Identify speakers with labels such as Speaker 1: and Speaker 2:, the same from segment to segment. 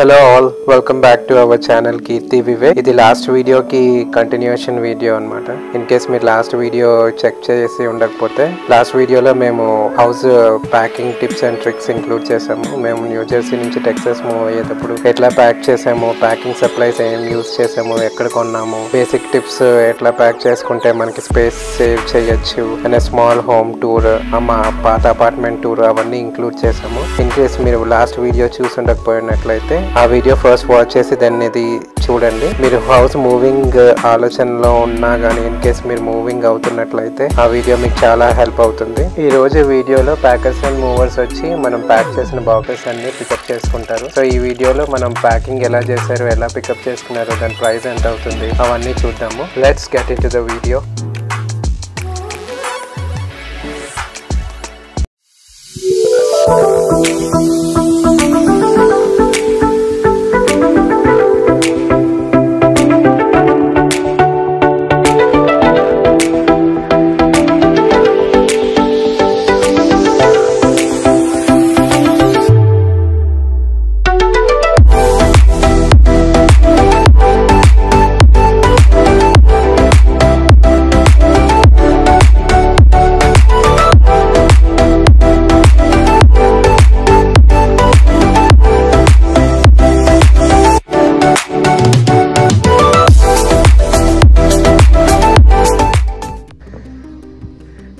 Speaker 1: Hello all, welcome back to our channel Kirti Vivek. ఇది last వీడియోకి continuation video అన్నమాట. In case మీరు last video check చేసి ఉండకపోతే లాస్ట్ వీడియోలో మేము house packing tips and tricks include చేసాము. మేము న్యూ జెర్సీ నుంచి టెక్సాస్ మూవ్ అయ్యేటప్పుడు ఎట్లా ప్యాక్ చేసాము, ప్యాకింగ్ సప్లైస్ ఏం యూజ్ చేసాము, ఎక్కడ కొన్నాము, బేసిక్ టిప్స్ ఎట్లా ప్యాక్ చేసుకుంటే మనకి స్పేస్ సేవ్ చేయొచ్చు అనే స్మాల్ హోమ్ టూర్, మా పాత అపార్ట్మెంట్ టూర్ అవన్నీ ఇంక్లూడ్ చేసాము. ఇన్ కేస్ మీరు లాస్ట్ వీడియో చూసి ఉండకపోయినట్లయితే ఆ వీడియో ఫస్ట్ వాచ్ చేసి దాన్ని ఇది చూడండి. మీరు హౌస్ మూవింగ్ ఆలోచనలో ఉన్నా గానీ ఇన్ కేస్ మీరు మూవింగ్ అవుతున్నట్లయితే ఆ వీడియో మీకు చాలా హెల్ప్ అవుతుంది. ఈ రోజు వీడియోలో ప్యాకర్స్ అండ్ మూవర్స్ వచ్చి మనం ప్యాక్ చేసిన బాక్సెస్ అన్ని పికప్ చేసుకుంటారు. సో ఈ వీడియోలో మనం ప్యాకింగ్ ఎలా చేశారు, ఎలా పికప్ చేసుకున్నారు, దాని ప్రైస్ ఎంత అవుతుంది అవన్నీ చూద్దాము. Let's get in to the video.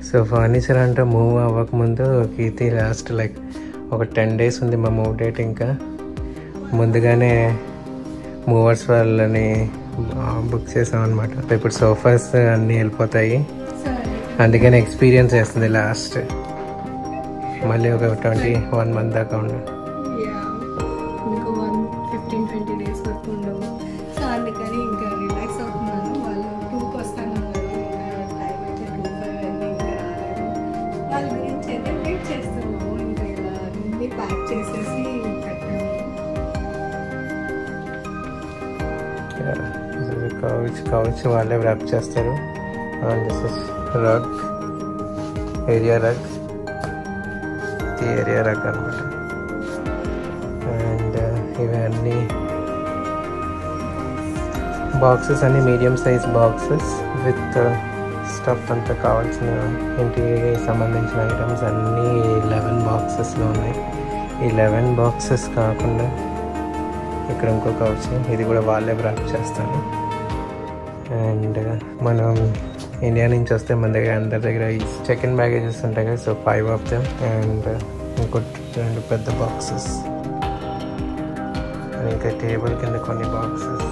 Speaker 1: So furniture అంటే మూవ్ అవ్వకముందు కీర్తి లాస్ట్ ఒక 10 days ఉంది మా మూవ్ డేట్. ఇంకా ముందుగానే మూవర్స్ వాళ్ళని బుక్ చేసాం అనమాట. ఇప్పుడు సోఫాస్ అన్నీ వెళ్ళిపోతాయి, అందుకని ఎక్స్పీరియన్స్ చేస్తుంది లాస్ట్ మళ్ళీ ఒక 21 month దాకా ఉండు. కౌచ్ వాళ్ళే ర్యాప్ చేస్తారు. And this is rug, area rug, ఇది ఏరియా రగ్ అనమాట. అండ్ ఇవన్నీ బాక్సెస్ అన్ని medium size boxes with stuff అంతా కావాల్సిన ఇంటికి సంబంధించిన ఐటమ్స్ అన్నీ 11 boxesలో ఉన్నాయి. ఈ 11 boxes కాకుండా ఇక్కడ ఇంకో కౌచ్, ఇది కూడా వాళ్ళే ర్యాప్ చేస్తారు. అండ్ మనం ఇండియా నుంచి వస్తే మన దగ్గర అందరి దగ్గర ఈ చెక్ ఇన్ బ్యాగేజెస్ ఉంటాయి కదా, సో 5 of them. అండ్ ఇంకో 2 పెద్ద బాక్సెస్, ఇంకా టేబుల్ కింద కొన్ని బాక్సెస్.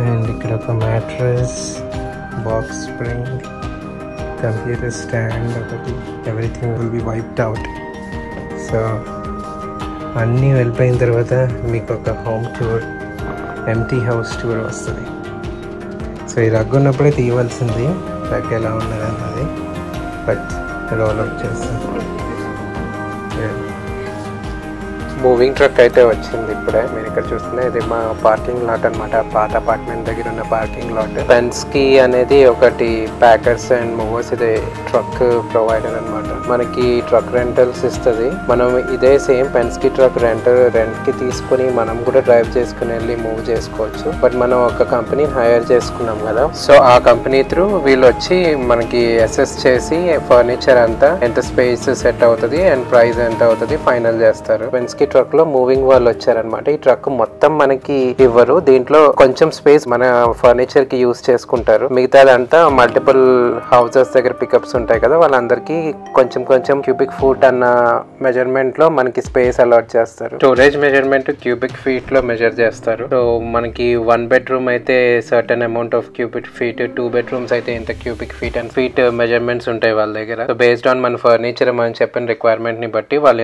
Speaker 1: అండ్ ఇక్కడ ఒక mattress, box spring, computer stand ఒకటి. Everything will be wiped out. So అన్నీ వెళ్ళిపోయిన తర్వాత మీకు ఒక home tour, empty house tour వస్తుంది. సో ఈ రగ్గు ఉన్నప్పుడే తీయవలసింది, రగ్గు ఎలా ఉన్నది అన్నది, బట్ రోల్ అవుట్ చేస్తాం. మూవింగ్ ట్రక్ అయితే వచ్చింది ఇప్పుడే. మీరు ఇక్కడ చూస్తున్నా ఇది మా పార్కింగ్ లాట్ అనమాట, పాత అపార్ట్మెంట్ దగ్గర ఉన్న పార్కింగ్ లాట్. పెన్స్కి అనేది ఒకటి ప్యాకర్స్ అండ్ మూవర్స్ ఇది ట్రక్ ప్రొవైడర్ అనమాట. మనకి ట్రక్ రెంటల్స్ ఇస్తుంది. మనం ఇదే సేమ్ పెన్స్కి ట్రక్ రెంట్కి తీసుకుని మనం కూడా డ్రైవ్ చేసుకుని వెళ్ళి మూవ్ చేసుకోవచ్చు. బట్ మనం ఒక కంపెనీని హైర్ చేసుకున్నాం కదా, సో ఆ కంపెనీ త్రూ వీళ్ళు వచ్చి మనకి అసెస్ చేసి ఫర్నిచర్ అంతా ఎంత స్పేస్ సెట్ అవుతుంది అండ్ ప్రైస్ ఎంత అవుతుంది ఫైనల్ చేస్తారు. పెన్స్కి ట్రక్ లో మూవింగ్ వాళ్ళు వచ్చారనమాట. ఈ ట్రక్ మొత్తం మనకి ఇవ్వరు, దీంట్లో కొంచెం స్పేస్ మన ఫర్నిచర్ కి యూజ్ చేసుకుంటారు. మిగతాదంతా మల్టిపుల్ హౌసెస్ దగ్గర పికప్స్ ఉంటాయి కదా, వాళ్ళందరికీ కొంచెం కొంచెం క్యూబిక్ ఫూట్ అన్న మెజర్మెంట్ లో మనకి స్పేస్ అలాట్ చేస్తారు. స్టోరేజ్ మెజర్మెంట్ క్యూబిక్ ఫీట్ లో మెజర్ చేస్తారు. సో మనకి 1 bedroom అయితే certain amount of cubic feet, 2 bedrooms అయితే ఇంత cubic feet and feet measurements ఉంటాయి వాళ్ళ దగ్గర. సో బేస్డ్ ఆన్ మన ఫర్నిచర్ మనం చెప్పిన రిక్వైర్మెంట్ ని బట్టి వాళ్ళు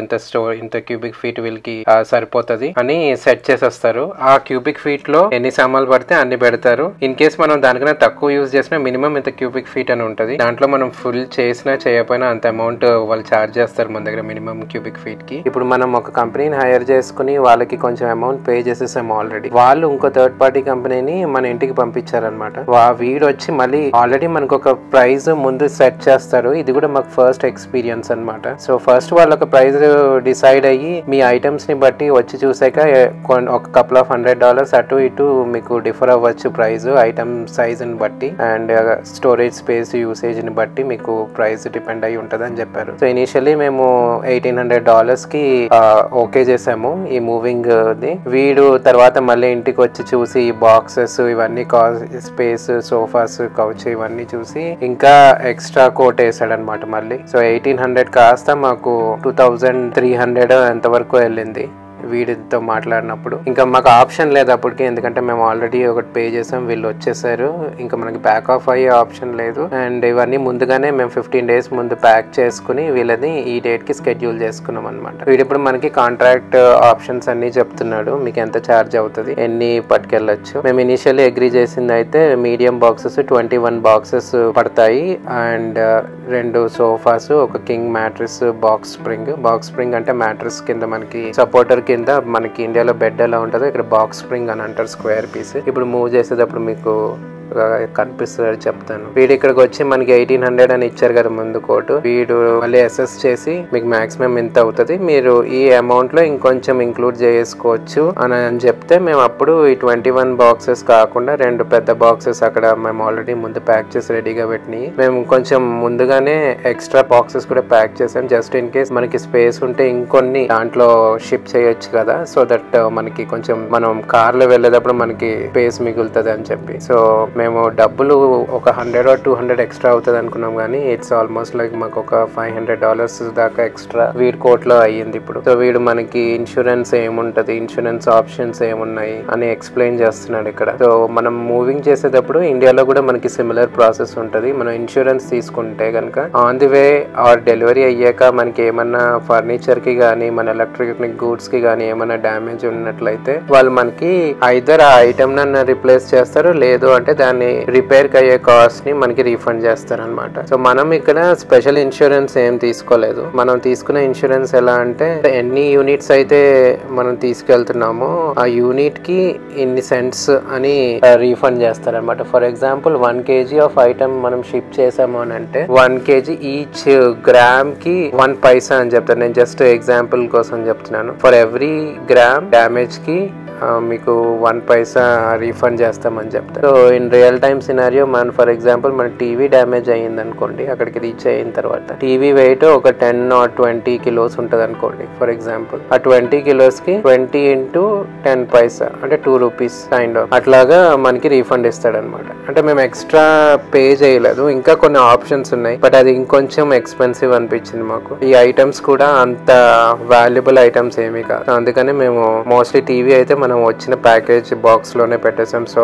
Speaker 1: ఇంత క్యూబిక్ ఫీట్ వీళ్ళు వీళ్ళకి సరిపోతది అని సెట్ చేసేస్తారు. ఆ క్యూబిక్ ఫీట్ లో ఎన్ని సామాన్లు పడితే అన్ని పెడతారు. ఇన్ కేస్ మనం దానికన్నా తక్కువ యూజ్ చేసినా మినిమం ఇంత క్యూబిక్ ఫీట్ అని ఉంటది. దాంట్లో మనం ఫుల్ చేసినా చేయకపోయినా అంత అమౌంట్ వాళ్ళు చార్జ్ చేస్తారు మన దగ్గర మినిమం క్యూబిక్ ఫీట్ కి. ఇప్పుడు మనం ఒక కంపెనీని హైర్ చేసుకుని వాళ్ళకి కొంచెం అమౌంట్ పే చేసేసాం ఆల్రెడీ. వాళ్ళు ఇంకో థర్డ్ పార్టీ కంపెనీని మన ఇంటికి పంపించారనమాట. వీడు వచ్చి మళ్ళీ ఆల్రెడీ మనకు ఒక ప్రైస్ ముందు సెట్ చేస్తారు. ఇది కూడా మాకు ఫస్ట్ ఎక్స్పీరియన్స్ అనమాట. సో ఫస్ట్ వాళ్ళు ఒక ప్రైస్ డిసైడ్ అయ్యి మీ ఐటమ్స్ ని బట్టి వచ్చి చూసాక ఒక కపుల్ ఆఫ్ $100 అటు ఇటు మీకు డిఫర్ అవ్వచ్చు ప్రైస్ ఐటమ్ సైజ్ ని బట్టి అండ్ స్టోరేజ్ స్పేస్ యూసేజ్ ని బట్టి మీకు ప్రైస్ డిపెండ్ అయ్యి ఉంటది అని చెప్పారు. సో ఇనిషియల్లీ మేము $1,800 కి ఓకే చేసాము ఈ మూవింగ్ ది. వీడు తర్వాత మళ్ళీ ఇంటికి వచ్చి చూసి బాక్సెస్ ఇవన్నీ స్పేస్ సోఫాస్ కౌచ్ ఇవన్నీ చూసి ఇంకా ఎక్స్ట్రా కోట్ వేసాడు అనమాట మళ్ళీ. సో 1,800 కాస్త మాకు 2,300 ఎంత వరకు వెళ్ళింది వీడితో మాట్లాడినప్పుడు. ఇంకా మాకు ఆప్షన్ లేదు అప్పటికి, ఎందుకంటే మేము ఆల్రెడీ ఒకటి పే చేసాం, వీళ్ళు వచ్చేసారు. ఇంకా మనకి బ్యాక్ ఆఫ్ అయ్యే ఆప్షన్ లేదు. అండ్ ఇవన్నీ ముందుగానే మేము 15 days ముందు ప్యాక్ చేసుకుని వీళ్ళని ఈ డేట్ కి స్కెడ్యూల్ చేసుకున్నాం అనమాట. వీడిప్పుడు మనకి కాంట్రాక్ట్ ఆప్షన్స్ అన్ని చెప్తున్నాడు, మీకు ఎంత ఛార్జ్ అవుతుంది, ఎన్ని పట్టుకెళ్ళచ్చు. మేము ఇనిషియల్లీ అగ్రీ చేసింది అయితే మీడియం బాక్సెస్ 21 బాక్సెస్ పడతాయి అండ్ 2 సోఫాస్, ఒక కింగ్ మ్యాట్రెస్, బాక్స్ స్ప్రింగ్ అంటే మ్యాట్రెస్ కింద మనకి సపోర్టర్ కింద మనకి ఇండియాలో బెడ్ ఎలా ఉంటుందో ఇక్కడ బాక్స్ స్ప్రింగ్ అని అంటారు, స్క్వేర్ పీస్. ఇప్పుడు మూవ్ చేసేటప్పుడు మీకు కనిపిస్తుంది చెప్తాను. వీడు ఇక్కడికి వచ్చి మనకి 1,800 అని ఇచ్చారు కదా ముందు కోటు. వీడు మళ్ళీ అసెస్ చేసి మీకు మాక్సిమం ఎంత అవుతుంది, మీరు ఈ అమౌంట్ లో ఇంకొంచెం ఇంక్లూడ్ చేసుకోవచ్చు అని చెప్తే మేము అప్పుడు ఈ 21 బాక్సెస్ కాకుండా 2 పెద్ద బాక్సెస్ అక్కడ మేము ఆల్రెడీ ముందు ప్యాక్ చేసి రెడీగా పెట్టినాయి. మేము కొంచెం ముందుగానే ఎక్స్ట్రా బాక్సెస్ కూడా ప్యాక్ చేసాం, జస్ట్ ఇన్ కేస్ మనకి స్పేస్ ఉంటే ఇంకొన్ని దాంట్లో షిప్ చేయొచ్చు కదా, సో దట్ మనకి కొంచెం మనం కార్లో వెళ్ళేటప్పుడు మనకి స్పేస్ మిగులుతుంది అని చెప్పి. సో మేము డబ్బులు ఒక $100 or $200 ఎక్స్ట్రా అవుతుంది అనుకున్నాం, కానీ ఇట్స్ ఆల్మోస్ట్ లైక్ మాకు ఒక $500 దాకా ఎక్స్ట్రా వీడి కోట్ లో అయ్యింది ఇప్పుడు. సో వీడు మనకి ఇన్సూరెన్స్ ఏముంటది, ఇన్సూరెన్స్ ఆప్షన్స్ ఏమున్నాయి అని ఎక్స్ప్లెయిన్ చేస్తున్నాడు ఇక్కడ. సో మనం మూవింగ్ చేసేటప్పుడు ఇండియాలో కూడా మనకి సిమిలర్ ప్రాసెస్ ఉంటది. మనం ఇన్సూరెన్స్ తీసుకుంటే కనుక on the way or delivery అయ్యాక మనకి ఏమన్నా ఫర్నిచర్ కి గానీ మన ఎలక్ట్రానిక్ గూడ్స్ కి గానీ ఏమన్నా డ్యామేజ్ ఉన్నట్లయితే వాళ్ళు మనకి ఐదర్ ఆ ఐటమ్ నన్ను రిప్లేస్ చేస్తారు, లేదు అంటే దాన్ని రిపేర్ కి అయ్యే కాస్ట్ ని మనకి రీఫండ్ చేస్తారు అనమాట. సో మనం ఇక్కడ స్పెషల్ ఇన్సూరెన్స్ ఏం తీసుకోలేదు. మనం తీసుకున్న ఇన్సూరెన్స్ ఎలా అంటే ఎన్ని యూనిట్స్ అయితే మనం తీసుకెళ్తున్నామో ఆ యూనిట్ కి ఇన్ని సెంట్స్ అని రీఫండ్ చేస్తారు అనమాట. For example 1 kg of item మనం షిప్ చేసాము అని అంటే 1 kg ఈచ్ గ్రామ్ కి 1 పైసా అని చెప్తారు. నేను జస్ట్ ఎగ్జాంపుల్ కోసం చెప్తున్నాను. ఫర్ ఎవ్రీ గ్రామ్ డ్యామేజ్ కి మీకు 1 పైసా రీఫండ్ చేస్తామని చెప్తారు. So in real time scenario మన ఫర్ ఎగ్జాంపుల్ మన టీవీ డ్యామేజ్ అయ్యింది అనుకోండి, అక్కడికి రీచ్ అయిన తర్వాత టీవీ వెయిట్ ఒక 10 or 20 kilos ఉంటుంది అనుకోండి ఫర్ ఎగ్జాంపుల్. ఆ 20 kilos కి 20 into 10 పైసా అంటే 2 rupees కైండ్ ఆఫ్ అట్లాగా మనకి రీఫండ్ ఇస్తాడు అనమాట. అంటే మేము ఎక్స్ట్రా పే చేయలేదు, ఇంకా కొన్ని ఆప్షన్స్ ఉన్నాయి, బట్ అది ఇంకొంచెం ఎక్స్పెన్సివ్ అనిపించింది మాకు. ఈ ఐటమ్స్ కూడా అంత వాల్యుబుల్ ఐటమ్స్ ఏమీ కాదు, అందుకని మేము మోస్ట్లీ టీవీ అయితే మనం వచ్చిన ప్యాకేజ్ బాక్స్ లోనే పెట్టేసాం. సో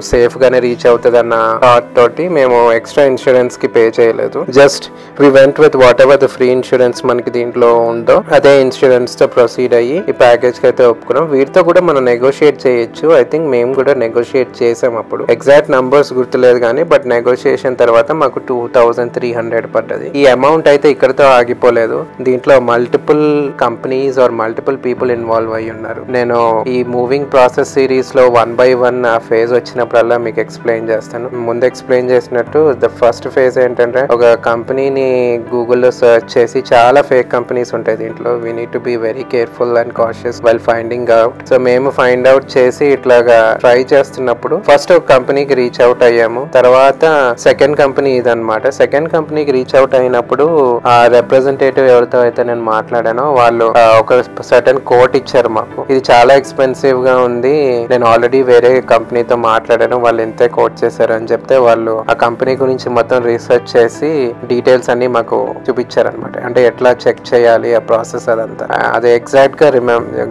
Speaker 1: సేఫ్ గానే రీచ్ అవుతుంది అన్న థాట్ తోటి మేము ఎక్స్ట్రా ఇన్సూరెన్స్ కి పే చేయలేదు. Just we went with whatever the free insurance మనకి దీంట్లో ఉందో అదే ఇన్సూరెన్స్ తో ప్రొసీడ్ అయ్యి ఈ ప్యాకేజ్ కి అయితే ఒప్పుకున్నాం. వీటితో కూడా మనం నెగోషియేట్ చేయొచ్చు. ఐ థింక్ మేము కూడా నెగోషియేట్ చేసాం అప్పుడు, ఎగ్జాక్ట్ నంబర్స్ గుర్తులేదు కానీ, బట్ నెగోషియేషన్ తర్వాత మాకు 2,300 పడ్డది. ఈ అమౌంట్ అయితే ఇక్కడతో ఆగిపోలేదు. దీంట్లో multiple companies or multiple people involve అయ్యి ఉన్నారు. నేను ఈ మూవింగ్ ప్రాసెస్ సిరీస్ లో 1 by 1 ఆ ఫేజ్ వచ్చినప్పుడల్లా మీకు ఎక్స్ప్లెయిన్ చేస్తాను. ముందు ఎక్స్ప్లెయిన్ చేసినట్టు ద ఫస్ట్ ఫేజ్ ఏంటంటే ఒక కంపెనీని గూగుల్లో సర్చ్ చేసి చాలా ఫేక్ కంపెనీస్ ఉంటాయి దీంట్లో. We need to be very careful and cautious while finding out. So మేము ఫైండ్ అవుట్ చేసి ఇట్లాగా ట్రై చేస్తున్నప్పుడు ఫస్ట్ ఒక కంపెనీకి రీచ్ అవుట్ అయ్యాము. తర్వాత సెకండ్ కంపెనీ ఇదన్నమాట. సెకండ్ కంపెనీకి రీచ్ అవుట్ అయినప్పుడు ఆ రిప్రజెంటేటివ్ ఎవరితో అయితే నేను మాట్లాడానో వాళ్ళు ఒక సర్టెన్ కోట్ ఇచ్చారు మాకు. ఇది చాలా ఎక్స్పెన్సివ్ గా ఉంది, నేను ఆల్రెడీ వేరే కంపెనీతో మాట్లాడాను, వాళ్ళు ఇంతే కోట్ చేశారు అని చెప్తే వాళ్ళు ఆ కంపెనీ గురించి మొత్తం రీసెర్చ్ చేసి డీటెయిల్స్ అన్ని మాకు చూపించారనమాట. అంటే ఎట్లా చెక్ చేయాలి ఆ ప్రాసెస్ అదంతా. అది ఎగ్జాక్ట్ గా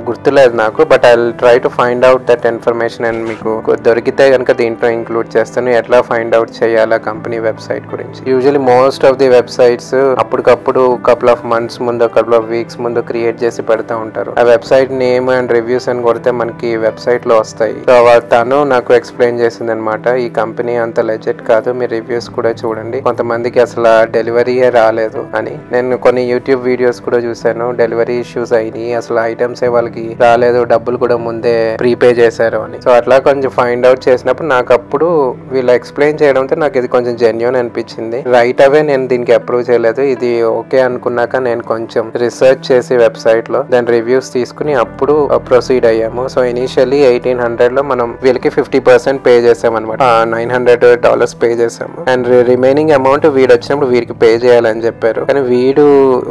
Speaker 1: గుర్తులేదు నాకు, but I try to find out that information and మీకు దొరికితే కనుక దీంట్లో ఇంక్లూడ్ చేస్తాను ఎట్లా ఫైండ్ అవుట్ చేయాలి కంపెనీ వెబ్సైట్ గురించి. Usually most of the websites అప్పటికప్పుడు కపుల్ ఆఫ్ మంత్స్ ముందు, కపుల్ ఆఫ్ వీక్స్ ముందు క్రియేట్ చేసి పెడతా ఉంటారు. ఆ వెబ్సైట్ నేమ్ అండ్ రివ్యూస్ అని కొడితే మనకి వెబ్సైట్ లో వస్తాయి. సో తను నాకు ఎక్స్ప్లెయిన్ చేసింది అనమాట, ఈ కంపెనీ అంత లెజిట్ కాదు, మీ రివ్యూస్ కూడా చూడండి, కొంతమందికి అసలు డెలివరీయే రాలేదు అని. నేను కొన్ని యూట్యూబ్ వీడియోస్ కూడా చూసాను, డెలివరీ ఇష్యూస్ అయినాయి, అసలు ఐటమ్స్ వాళ్ళకి రాలేదు, డబ్బులు కూడా ముందే ప్రీపే చేశారు అని. సో అట్లా కొంచెం ఫైండ్ అవుట్ చేసినప్పుడు నాకు అప్పుడు వీళ్ళు ఎక్స్ప్లెయిన్ చేయడంతో నాకు ఇది కొంచెం జెన్యూన్ అనిపించింది. రైట్ అవే నేను దీనికి అప్రూవ్ చేయలేదు, ఇది ఓకే అనుకున్నాక నేను కొంచెం రీసెర్చ్ చేసి వెబ్సైట్ లో దాని రివ్యూస్ తీసుకుని అప్పుడు ప్రొసీడ్ అయ్యాము. సో ఇనిషియల్లీ 1800 లో మనం వీళ్ళకి 50% పే చేసాం అనమాట. $900 పే చేసాము అండ్ రిమైనింగ్ అమౌంట్ వీడు వచ్చినప్పుడు వీరికి పే చేయాలని చెప్పారు. కానీ వీడు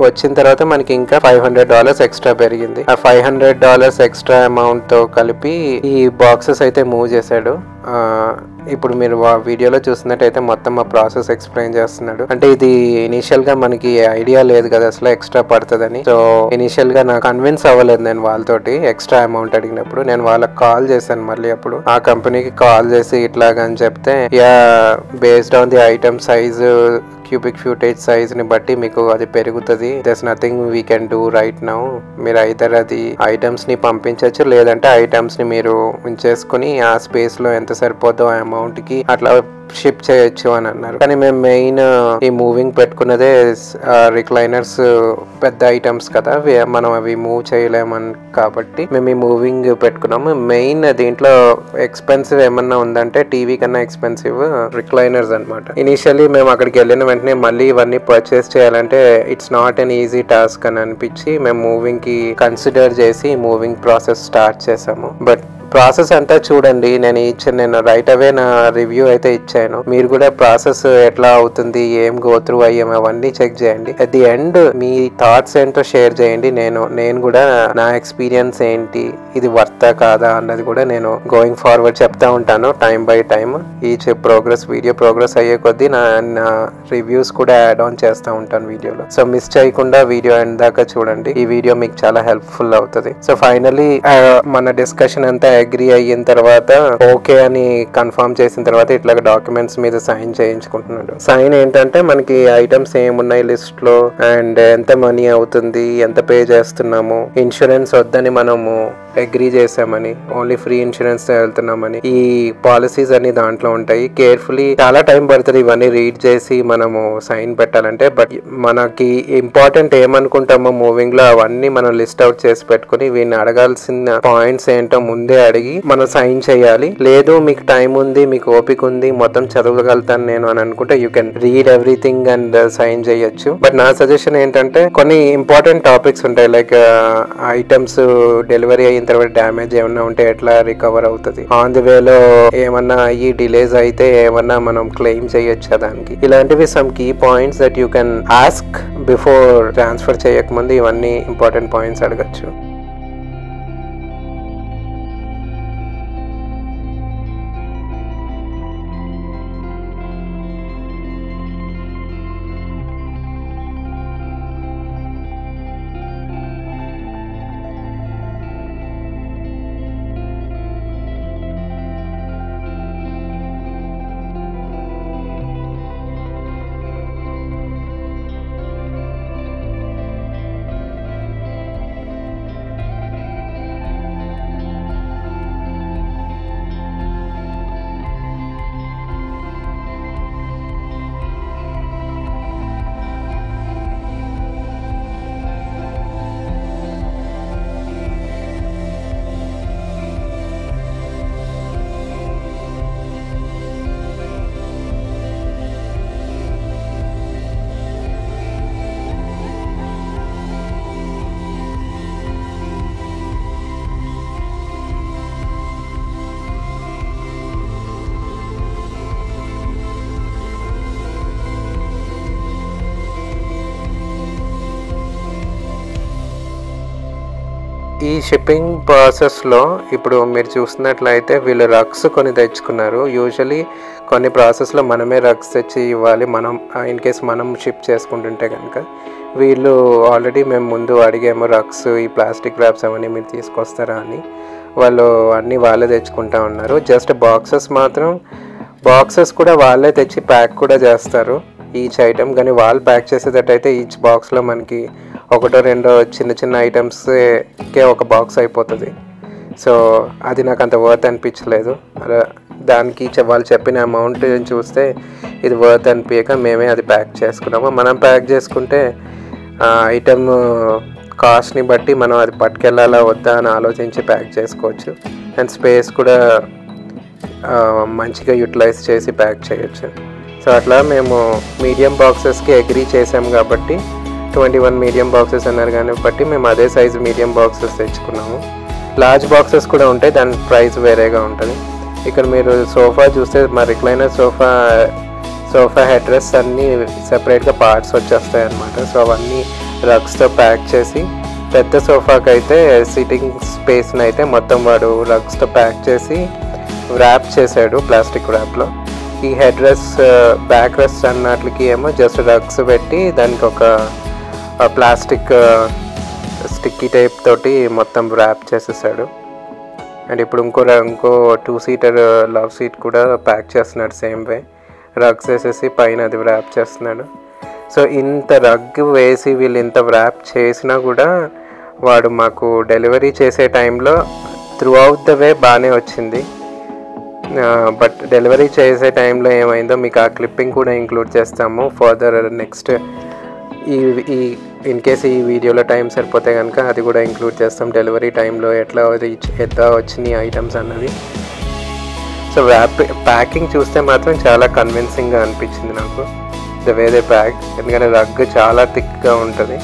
Speaker 1: వచ్చిన తర్వాత మనకి ఇంకా $500 ఎక్స్ట్రా పెరిగింది. ఆ $500 ఎక్స్ట్రా అమౌంట్ తో కలిపి ఈ బాక్సెస్ అయితే మూవ్ చేశాడు. ఇప్పుడు మీరు వీడియోలో చూసినట్టయితే మొత్తం ఆ ప్రాసెస్ ఎక్స్ప్లెయిన్ చేస్తున్నాడు. అంటే ఇది ఇనిషియల్ గా మనకి ఐడియా లేదు కదా అసలు ఎక్స్ట్రా పడుతుందని. సో ఇనిషియల్ గా నాకు కన్విన్స్ అవ్వలేదు నేను వాళ్ళతోటి ఎక్స్ట్రా అమౌంట్ అడిగినప్పుడు. నేను వాళ్ళకి కాల్ చేశాను మళ్ళీ, అప్పుడు ఆ కంపెనీకి కాల్ చేసి ఇట్లాగని చెప్తే, yeah based on the item size, cubic footage size ని బట్టి మీకు అది పెరుగుతుంది, దర్స్ nothing we can do right now. మీరు ఐదర్ అది ఐటమ్స్ ని పంపించవచ్చు, లేదంటే ఐటమ్స్ ని మీరు ఉంచేసుకుని ఆ స్పేస్ లో ఎంత సరిపోద్దో ఆ అమౌంట్ కి అట్లా షిప్ చేయొచ్చు అని అన్నారు. కానీ మేము మెయిన్ ఈ మూవింగ్ పెట్టుకున్నదే రిక్లైనర్స్, పెద్ద ఐటమ్స్ కదా, మనం అవి మూవ్ చేయలేమని కాబట్టి మేము ఈ మూవింగ్ పెట్టుకున్నాము. మెయిన్ దీంట్లో ఎక్స్పెన్సివ్ ఏమన్నా ఉందంటే టీవీ కన్నా ఎక్స్పెన్సివ్ రిక్లైనర్స్ అనమాట. ఇనిషియల్లీ మేము అక్కడికి వెళ్ళిన వెంటనే మళ్ళీ ఇవన్నీ పర్చేస్ చేయాలంటే it's not an easy task అని అనిపించి మేము మూవింగ్ కి కన్సిడర్ చేసి మూవింగ్ ప్రాసెస్ స్టార్ట్ చేసాము. బట్ ప్రాసెస్ అంతా చూడండి, నేను రైట్ అవే నా రివ్యూ అయితే ఇచ్చాను. మీరు కూడా ప్రాసెస్ ఎట్లా అవుతుంది, ఏం గో త్రూ అయ్యాం అవన్నీ చెక్ చేయండి. At the end me thoughts ఏంటో షేర్ చేయండి. నేను కూడా నా ఎక్స్పీరియన్స్ ఏంటి, ఇది వర్తా కాదా అన్నది కూడా నేను గోయింగ్ ఫార్వర్డ్ చెప్తా ఉంటాను time by time. Each video progress అయ్యే కొద్దీ నా రివ్యూస్ కూడా యాడ్ ఆన్ చేస్తూ ఉంటాను వీడియోలో. సో మిస్ చేయకుండా వీడియో ఎండ్ దాకా చూడండి, ఈ వీడియో మీకు చాలా హెల్ప్ఫుల్ అవుతుంది. సో ఫైనలీ మన డిస్కషన్ అంతా అగ్రీ అయిన తర్వాత, ఓకే అని కన్ఫర్మ్ చేసిన తర్వాత ఇట్లా డాక్యుమెంట్స్ మీద సైన్ చేయించుకుంటున్నాడు. సైన్ ఏంటంటే మనకి ఐటమ్స్ ఏమున్నాయి లిస్ట్ లో అండ్ ఎంత మనీ అవుతుంది, ఎంత పే చేస్తున్నాము, ఇన్సూరెన్స్ వద్దని మనము అగ్రీ చేసామని, ఓన్లీ ఫ్రీ ఇన్సూరెన్స్ వెళ్తున్నామని, ఈ పాలసీస్ అన్ని దాంట్లో ఉంటాయి. కేర్ఫుల్లీ చాలా టైం పడుతుంది ఇవన్నీ రీడ్ చేసి మనము సైన్ పెట్టాలంటే. బట్ మనకి ఇంపార్టెంట్ ఏమనుకుంటామో మూవింగ్ లో అవన్నీ మనం లిస్ట్ అవుట్ చేసి పెట్టుకుని వీళ్ళని అడగాల్సిన పాయింట్స్ ఏంటో ముందే అడిగి మనం సైన్ చేయాలి. లేదు మీకు టైం ఉంది, మీకు ఓపిక ఉంది, మొత్తం చదవగలుగుతాను నేను అని అనుకుంటే you can read everything and sign చేయొచ్చు. బట్ నా సజెషన్ ఏంటంటే కొన్ని ఇంపార్టెంట్ టాపిక్స్ ఉంటాయి, లైక్ ఐటమ్స్ డెలివరీ అయిన తర్వాత డ్యామేజ్ ఏమన్నా ఉంటే ఎట్లా రికవర్ అవుతుంది, ఆన్ ది వేలో ఏమన్నా అయ్యి డిలేస్ అయితే ఏమన్నా మనం క్లెయిమ్ చేయొచ్చా దానికి, ఇలాంటివి some key points that you can ask before transfer చేయకముందు ఇవన్నీ ఇంపార్టెంట్ పాయింట్స్ అడగచ్చు. ఈ షిప్పింగ్ ప్రాసెస్లో ఇప్పుడు మీరు చూసినట్లయితే వీళ్ళు రగ్స్ కొన్ని తెచ్చుకున్నారు. యూజువలీ కొన్ని ప్రాసెస్లో మనమే రగ్స్ తెచ్చి ఇవ్వాలి, మనం ఇన్ కేస్ మనం షిప్ చేసుకుంటుంటే కనుక. వీళ్ళు ఆల్రెడీ మేము ముందు అడిగాము రగ్స్, ఈ ప్లాస్టిక్ ర్యాప్స్ అవన్నీ మీరు తీసుకొస్తారా అని. వాళ్ళు అన్నీ వాళ్ళే తెచ్చుకుంటా ఉన్నారు. జస్ట్ బాక్సెస్ కూడా వాళ్ళే తెచ్చి ప్యాక్ కూడా చేస్తారు ఈచ్ ఐటమ్. కానీ వాళ్ళు ప్యాక్ చేసేటట్టయితే ఈచ్ బాక్స్లో మనకి ఒకటో రెండో చిన్న చిన్న ఐటమ్స్కే ఒక బాక్స్ అయిపోతుంది. సో అది నాకు అంత వర్త్ అనిపించలేదు. దానికి వాళ్ళు చెప్పిన అమౌంట్ చూస్తే ఇది వర్త్ అనిపించక మేమే అది ప్యాక్ చేసుకున్నాము. మనం ప్యాక్ చేసుకుంటే ఐటమ్ కాస్ట్ని బట్టి మనం అది పట్టుకెళ్ళాలా వద్దా అని ఆలోచించి ప్యాక్ చేసుకోవచ్చు. అండ్ స్పేస్ కూడా మంచిగా యూటిలైజ్ చేసి ప్యాక్ చేయొచ్చు. సో అట్లా మేము మీడియం బాక్సెస్కి అగ్రీ చేసాం కాబట్టి 21 మీడియం బాక్సెస్ అన్నారు కాబట్టి మేము అదే సైజు మీడియం బాక్సెస్ తెచ్చుకున్నాము. లార్జ్ బాక్సెస్ కూడా ఉంటాయి, దాని ప్రైస్ వేరేగా ఉంటుంది. ఇక్కడ మీరు సోఫా చూస్తే మా రిక్లైనర్ సోఫా హెడ్ రెస్ట్ అన్నీ సెపరేట్గా పార్ట్స్ వచ్చేస్తాయి అన్నమాట. సో అవన్నీ రగ్స్తో ప్యాక్ చేసి, పెద్ద సోఫాకి అయితే సిట్టింగ్ స్పేస్ని అయితే మొత్తం వాడు రగ్స్తో ప్యాక్ చేసి ర్యాప్ చేశాడు ప్లాస్టిక్ ర్యాప్లో. ఈ హెడ్ రెస్ట్ బ్యాక్ రెస్ట్ అన్నట్లకి ఏమో జస్ట్ రగ్స్ పెట్టి దానికి ఒక ప్లాస్టిక్ స్టిక్కీ టైప్ తోటి మొత్తం ర్యాప్ చేసేసాడు. అండ్ ఇప్పుడు ఇంకో 2 సీటర్ లవ్ సీట్ కూడా ప్యాక్ చేస్తున్నాడు సేమ్ వే, రగ్స్ వేసేసి పైన అది ర్యాప్ చేస్తున్నాడు. సో ఇంత రగ్ వేసి వీళ్ళు ఇంత ర్యాప్ చేసినా కూడా వాడు మాకు డెలివరీ చేసే టైంలో త్రూ అవుట్ ద వే బాగానే వచ్చింది. బట్ డెలివరీ చేసే టైంలో ఏమైందో మీకు ఆ క్లిప్పింగ్ కూడా ఇంక్లూడ్ చేస్తాము ఫర్దర్ నెక్స్ట్. ఈ ఇన్ కేస్ ఈ వీడియోలో టైం సరిపోతే కనుక అది కూడా ఇంక్లూడ్ చేస్తాం, డెలివరీ టైంలో ఎట్లా వచ్చినాయి ఐటమ్స్ అన్నది. సో ప్యాకింగ్ చూస్తే మాత్రం చాలా కన్విన్సింగ్గా అనిపించింది నాకు, ద వే దే ప్యాక్. ఎందుకంటే రగ్ చాలా థిక్గా ఉంటుంది.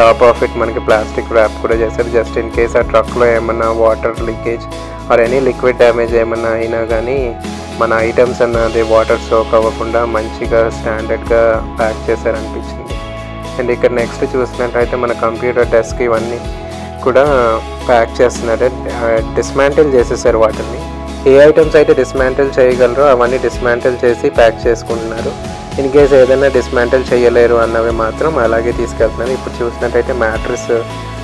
Speaker 1: టాప్ ఆఫ్ ఇట్ మనకి ప్లాస్టిక్ ర్యాప్ కూడా చేశారు. జస్ట్ ఇన్ కేస్ ఆ ట్రక్లో ఏమన్నా water leakage or any liquid damage ఏమన్నా అయినా కానీ మన ఐటమ్స్ అన్నది వాటర్ సోక్ అవ్వకుండా మంచిగా స్టాండర్డ్గా ప్యాక్ చేశారనిపించింది. అండ్ ఇక్కడ నెక్స్ట్ చూసినట్టయితే మన కంప్యూటర్ డెస్క్ ఇవన్నీ కూడా ప్యాక్ చేస్తున్నారు. డిస్మాంటిల్ చేసేసారు వాటిని. ఏ ఐటమ్స్ అయితే డిస్మాంటిల్ చేయగలరో అవన్నీ డిస్మాంటిల్ చేసి ప్యాక్ చేసుకుంటున్నారు. ఇన్ కేస్ ఏదైనా డిస్మాంటిల్ చేయలేరు అన్నవి మాత్రం అలాగే తీసుకెళ్తున్నారు. ఇప్పుడు చూసినట్టయితే మ్యాట్రిస్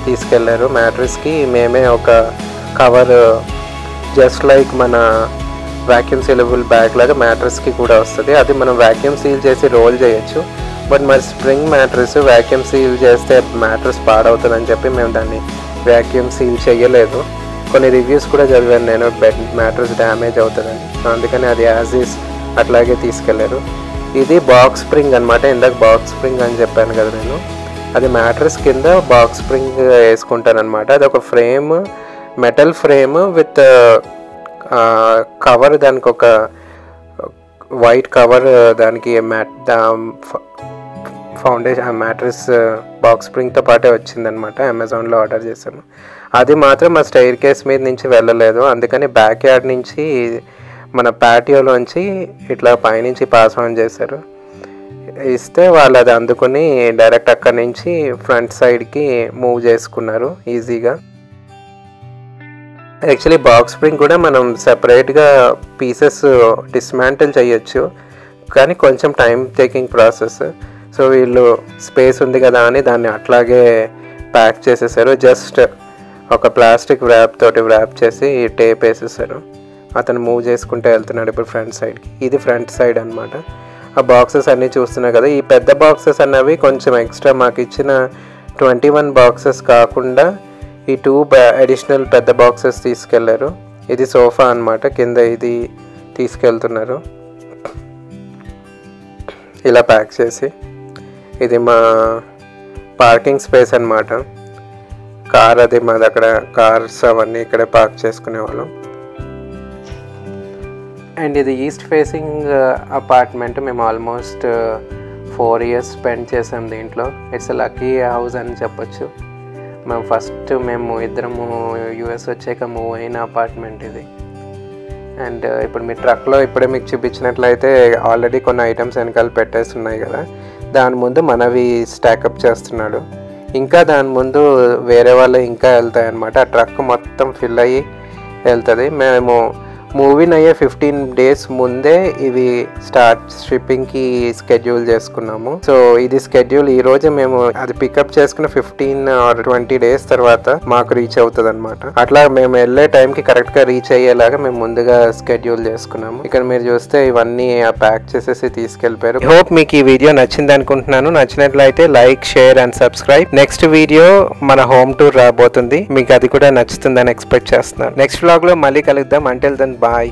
Speaker 1: తీసుకెళ్లారు. మ్యాట్రిస్కి మేమే ఒక కవర్ జస్ట్ లైక్ మన వ్యాక్యూమ్ సీలబుల్ బ్యాగ్ లాగా మ్యాట్రిస్కి కూడా వస్తుంది. అది మనం వ్యాక్యూమ్ సీల్ చేసి రోల్ చేయొచ్చు. బట్ మరి స్ప్రింగ్ మ్యాట్రిస్ వ్యాక్యూమ్ సీల్ చేస్తే మ్యాట్రిస్ పాడవుతుందని చెప్పి మేము దాన్ని వ్యాక్యూమ్ సీల్ చేయలేదు. కొన్ని రివ్యూస్ కూడా చదివాను నేను, బెడ్ మ్యాట్రిస్ డ్యామేజ్ అవుతుందని. సో అందుకని అది యాజ్ ఈస్ అట్లాగే తీసుకెళ్లారు. ఇది బాక్స్ స్ప్రింగ్ అనమాట. ఇందాక బాక్స్ స్ప్రింగ్ అని చెప్పాను కదా నేను, అది మ్యాట్రిస్ కింద బాక్స్ స్ప్రింగ్ వేసుకుంటానమాట. అది ఒక frame, metal frame with cover, దానికి ఒక వైట్ కవర్, దానికి ఫౌండేషన్ మ్యాట్రిస్ బాక్స్ స్ప్రింగ్తో పాటే వచ్చిందనమాట. అమెజాన్లో ఆర్డర్ చేసాము. అది మాత్రం మా స్టైర్ కేస్ మీద నుంచి వెళ్ళలేదు, అందుకని బ్యాక్ యార్డ్ నుంచి మన ప్యాటియోలోంచి ఇట్లా పైనుంచి పాస్ ఆన్ చేశారు. ఇస్తే వాళ్ళు అది అందుకుని డైరెక్ట్ అక్కడి నుంచి ఫ్రంట్ సైడ్కి మూవ్ చేసుకున్నారు ఈజీగా. యాక్చువల్లీ బాక్స్ స్ప్రింగ్ కూడా మనం సెపరేట్గా పీసెస్ డిస్మాంటిల్ చేయొచ్చు, కానీ కొంచెం టైం టేకింగ్ ప్రాసెస్. సో వీళ్ళు స్పేస్ ఉంది కదా అని దాన్ని అట్లాగే ప్యాక్ చేసేసారు. జస్ట్ ఒక ప్లాస్టిక్ ర్యాప్ తోటి ర్యాప్ చేసి టేప్ వేసేసారు. అతను మూవ్ చేసుకుంటూ వెళ్తున్నాడు ఇప్పుడు ఫ్రంట్ సైడ్కి. ఇది ఫ్రంట్ సైడ్ అనమాట. ఆ బాక్సెస్ అన్నీ చూస్తున్నాయి కదా. ఈ పెద్ద బాక్సెస్ అన్నవి కొంచెం ఎక్స్ట్రా మాకు ఇచ్చిన 21 బాక్సెస్ కాకుండా ఈ 2 అడిషనల్ పెద్ద బాక్సెస్ తీసుకెళ్లారు. ఇది సోఫా అనమాట, కింద ఇది తీసుకెళ్తున్నారు ఇలా ప్యాక్ చేసి. ఇది మా పార్కింగ్ స్పేస్ అనమాట. కార్ అది మాది, అక్కడ కార్స్ అవన్నీ ఇక్కడే పార్క్ చేసుకునేవాళ్ళం. అండ్ ఇది ఈస్ట్ ఫేసింగ్ అపార్ట్మెంట్. మేము ఆల్మోస్ట్ 4 years స్పెండ్ చేసాం దీంట్లో. ఇట్స్ లక్కీ హౌస్ అని చెప్పొచ్చు. మేము ఇద్దరము యూఎస్ వచ్చాక మూవ్ అయిన అపార్ట్మెంట్ ఇది. అండ్ ఇప్పుడు మీ ట్రక్లో ఇప్పుడే మీకు చూపించినట్లయితే ఆల్రెడీ కొన్ని ఐటమ్స్ వెనకాల పెట్టేసి ఉన్నాయి కదా, దాని ముందు మనవి స్టాకప్ చేస్తున్నాడు. ఇంకా దాని ముందు వేరే వాళ్ళు ఇంకా వెళ్తాయి అనమాట. ఆ ట్రక్ మొత్తం ఫిల్ అయ్యి వెళ్తుంది. మేము మూవీని అయ్యే 15 days ముందే ఇవి షిప్పింగ్కి స్కెడ్యూల్ చేసుకున్నాము. సో ఇది స్కెడ్యూల్ ఈ రోజు మేము అది పికప్ చేసుకున్న 15 or 20 days తర్వాత మాకు రీచ్ అవుతుంది అనమాట. అట్లా మేము వెళ్ళే టైంకి కరెక్ట్గా రీచ్ అయ్యేలాగా మేము ముందుగా స్కెడ్యూల్ చేసుకున్నాము. ఇక్కడ మీరు చూస్తే ఇవన్నీ ప్యాక్ చేసేసి తీసుకెళ్ళిపోయారు. హోప్ మీకు ఈ వీడియో నచ్చింది అనుకుంటున్నాను. నచ్చినట్లయితే like, share and subscribe. Next video మన హోమ్ టూర్ రాబోతుంది. మీకు అది కూడా నచ్చుతుందని ఎక్స్పెక్ట్ చేస్తున్నాను. నెక్స్ట్ వ్లాగ్ లో మళ్ళీ కలుద్దాం. Until then bye.